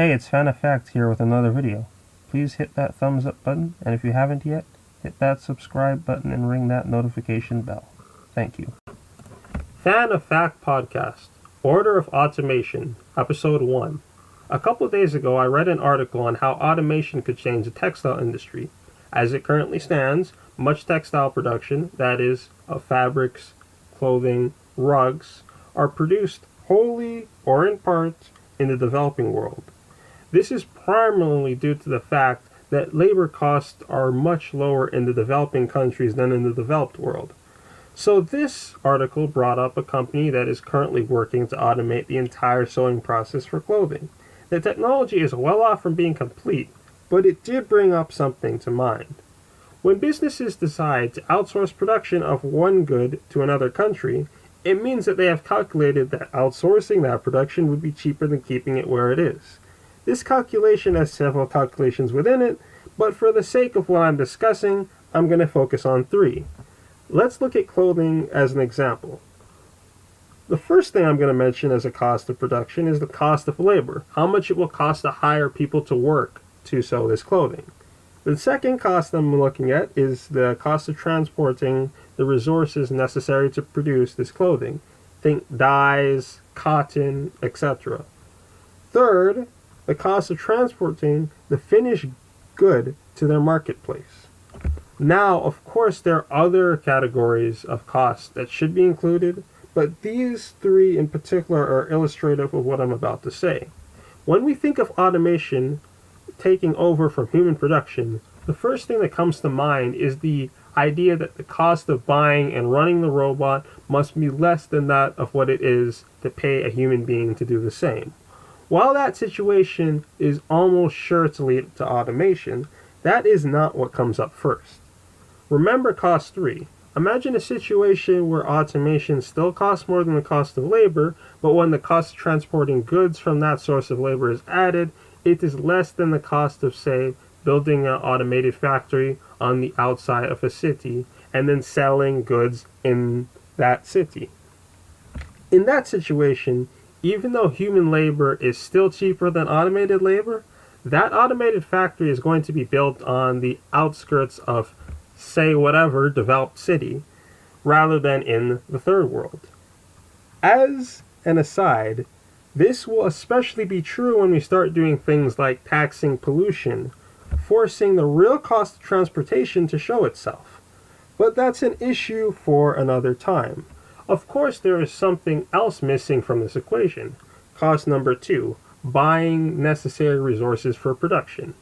Hey, it's Fan of Fact here with another video. Please hit that thumbs up button, and if you haven't yet, hit that subscribe button and ring that notification bell. Thank you. Fan of Fact Podcast, Order of Automation, Episode 1. A couple of days ago, I read an article on how automation could change the textile industry. As it currently stands, much textile production, that is, of fabrics, clothing, rugs, are produced wholly or in part in the developing world. This is primarily due to the fact that labor costs are much lower in the developing countries than in the developed world. So this article brought up a company that is currently working to automate the entire sewing process for clothing. The technology is well off from being complete, but it did bring up something to mind. When businesses decide to outsource production of one good to another country, it means that they have calculated that outsourcing that production would be cheaper than keeping it where it is. This calculation has several calculations within it, but for the sake of what I'm discussing, I'm going to focus on 3. Let's look at clothing as an example. The first thing I'm going to mention as a cost of production is the cost of labor, how much it will cost to hire people to work to sew this clothing. The second cost I'm looking at is the cost of transporting the resources necessary to produce this clothing. Think dyes, cotton, etc. Third, the cost of transporting the finished good to their marketplace. Now, of course, there are other categories of costs that should be included, but these 3 in particular are illustrative of what I'm about to say. When we think of automation taking over from human production, the first thing that comes to mind is the idea that the cost of buying and running the robot must be less than that of what it is to pay a human being to do the same. While that situation is almost sure to lead to automation, that is not what comes up first. Remember cost 3. Imagine a situation where automation still costs more than the cost of labor, but when the cost of transporting goods from that source of labor is added, it is less than the cost of, say, building an automated factory on the outside of a city and then selling goods in that city. In that situation, even though human labor is still cheaper than automated labor, that automated factory is going to be built on the outskirts of, say, whatever developed city, rather than in the third world. As an aside, this will especially be true when we start doing things like taxing pollution, forcing the real cost of transportation to show itself. But that's an issue for another time. Of course, there is something else missing from this equation. Cost number 2, buying necessary resources for production.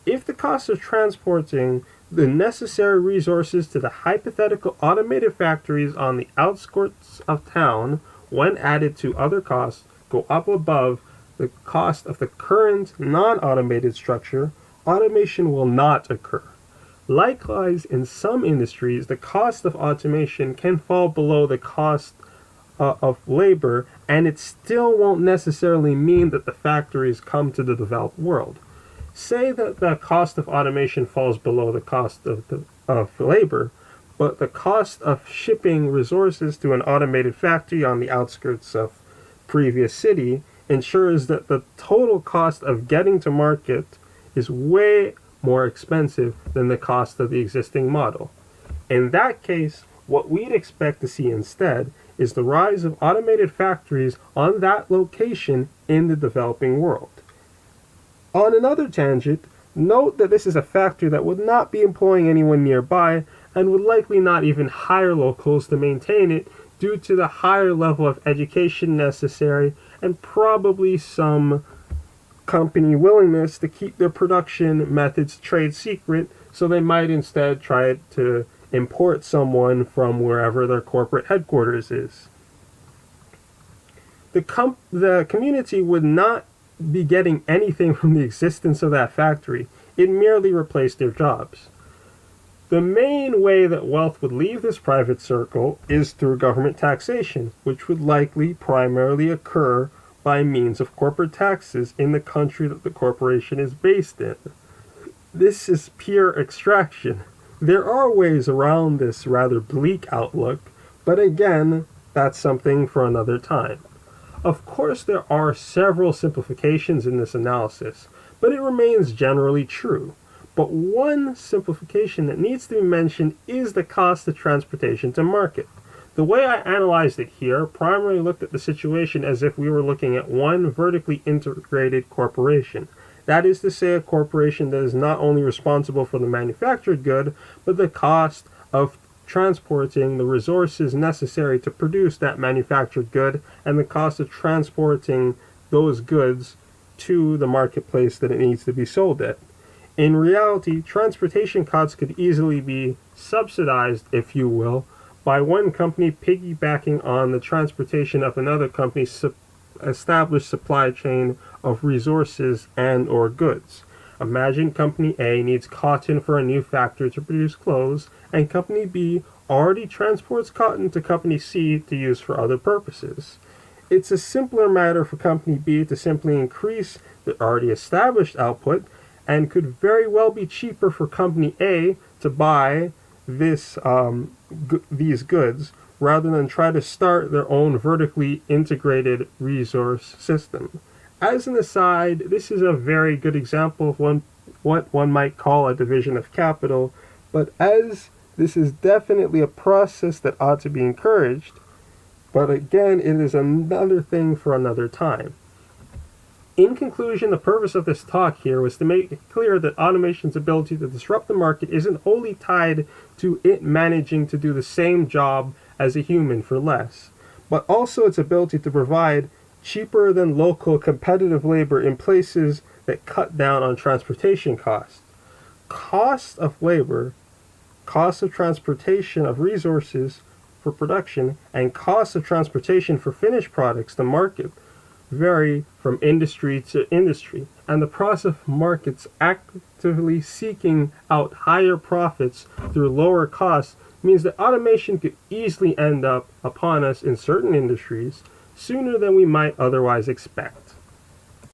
If the cost of transporting the necessary resources to the hypothetical automated factories on the outskirts of town, when added to other costs, go up above the cost of the current non-automated structure, automation will not occur. Likewise, in some industries, the cost of automation can fall below the cost of labor, and it still won't necessarily mean that the factories come to the developed world. Say that the cost of automation falls below the cost of labor, but the cost of shipping resources to an automated factory on the outskirts of previous city ensures that the total cost of getting to market is way more expensive than the cost of the existing model. In that case, what we'd expect to see instead is the rise of automated factories on that location in the developing world. On another tangent, note that this is a factory that would not be employing anyone nearby and would likely not even hire locals to maintain it due to the higher level of education necessary and probably some company willingness to keep their production methods trade secret, so they might instead try to import someone from wherever their corporate headquarters is. The community would not be getting anything from the existence of that factory. It merely replaced their jobs. The main way that wealth would leave this private circle is through government taxation, which would likely primarily occur by means of corporate taxes in the country that the corporation is based in. This is pure extraction. There are ways around this rather bleak outlook, but again, that's something for another time. Of course, there are several simplifications in this analysis, but it remains generally true. But one simplification that needs to be mentioned is the cost of transportation to market. The way I analyzed it here primarily looked at the situation as if we were looking at one vertically integrated corporation. That is to say, a corporation that is not only responsible for the manufactured good, but the cost of transporting the resources necessary to produce that manufactured good and the cost of transporting those goods to the marketplace that it needs to be sold at. In reality, transportation costs could easily be subsidized, if you will, by one company piggybacking on the transportation of another company's established supply chain of resources and or goods. Imagine Company A needs cotton for a new factory to produce clothes, and Company B already transports cotton to Company C to use for other purposes. It's a simpler matter for Company B to simply increase the already established output, and could very well be cheaper for Company A to buy these goods rather than try to start their own vertically integrated resource system. As an aside, this is a very good example of what one might call a division of capital, but as this is definitely a process that ought to be encouraged, but again, it is another thing for another time. In conclusion, the purpose of this talk here was to make it clear that automation's ability to disrupt the market isn't wholly tied to it managing to do the same job as a human for less, but also its ability to provide cheaper than local competitive labor in places that cut down on transportation costs. Cost of labor, cost of transportation of resources for production, and cost of transportation for finished products to market vary from industry to industry, and the process of markets actively seeking out higher profits through lower costs means that automation could easily end up upon us in certain industries sooner than we might otherwise expect.